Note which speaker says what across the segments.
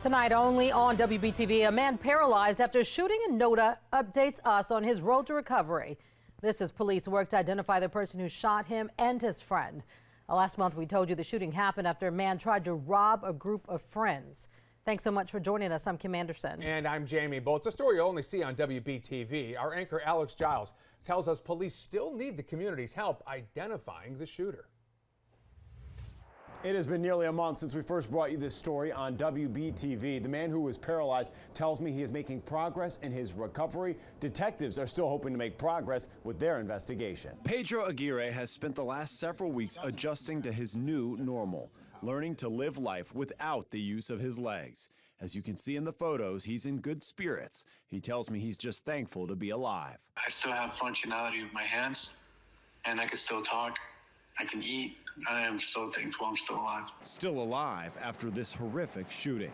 Speaker 1: Tonight only on WBTV, a man paralyzed after shooting in NoDa updates us on his road to recovery. This as police work to identify the person who shot him and his friend. Last month we told you the shooting happened after a man tried to rob a group of friends. Thanks so much for joining us. I'm Kim Anderson.
Speaker 2: And I'm Jamie Bolt. It's a story you'll only see on WBTV. Our anchor Alex Giles tells us police still need the community's help identifying the shooter.
Speaker 3: It has been nearly a month since we first brought you this story on WBTV. The man who was paralyzed tells me he is making progress in his recovery. Detectives are still hoping to make progress with their investigation.
Speaker 4: Pedro Aguirre has spent the last several weeks adjusting to his new normal, learning to live life without the use of his legs. As you can see in the photos, he's in good spirits. He tells me he's just thankful to be alive.
Speaker 5: I still have functionality with my hands, and I can still talk. I can eat. I am so thankful I'm still alive.
Speaker 4: Still alive after this horrific shooting.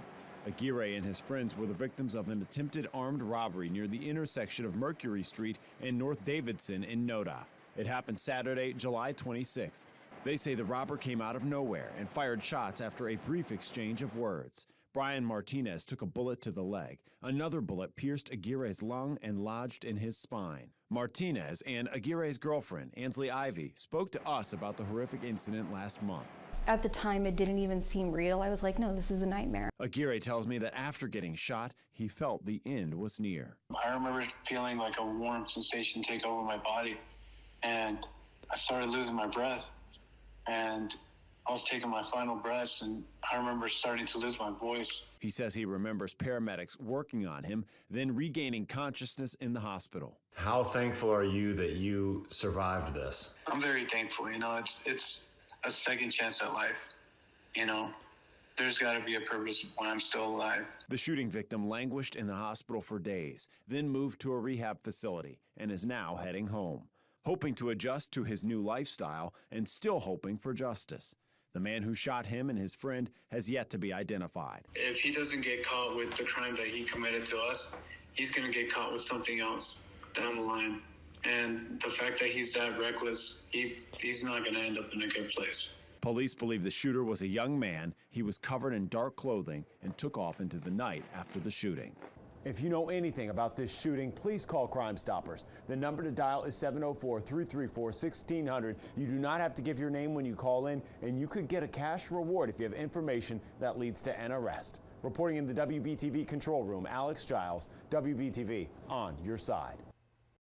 Speaker 4: Aguirre and his friends were the victims of an attempted armed robbery near the intersection of Mercury Street and North Davidson in NoDa. It happened Saturday, July 26th. They say the robber came out of nowhere and fired shots after a brief exchange of words. Brian Martinez took a bullet to the leg. Another bullet pierced Aguirre's lung and lodged in his spine. Martinez and Aguirre's girlfriend, Ansley Ivy, spoke to us about the horrific incident last month.
Speaker 6: At the time, it didn't even seem real. I was like, no, this is a nightmare.
Speaker 4: Aguirre tells me that after getting shot, he felt the end was near.
Speaker 5: I remember feeling like a warm sensation take over my body, and I started losing my breath, and I was taking my final breaths, and I remember starting to lose my voice. He
Speaker 4: says he remembers paramedics working on him, then regaining consciousness in the hospital.
Speaker 7: How thankful are you that you survived this?
Speaker 5: I'm very thankful. You know, it's a second chance at life. You know, there's got to be a purpose when I'm still alive.
Speaker 4: The shooting victim languished in the hospital for days, then moved to a rehab facility and is now heading home, hoping to adjust to his new lifestyle and still hoping for justice. The man who shot him and his friend has yet to be identified.
Speaker 5: If he doesn't get caught with the crime that he committed to us, he's going to get caught with something else down the line. And the fact that he's that reckless, he's not going to end up in a good place.
Speaker 4: Police believe the shooter was a young man. He was covered in dark clothing and took off into the night after the shooting.
Speaker 3: If you know anything about this shooting, please call Crime Stoppers. The number to dial is 704-334-1600. You do not have to give your name when you call in, and you could get a cash reward if you have information that leads to an arrest. Reporting in the WBTV control room, Alex Giles, WBTV, on your side.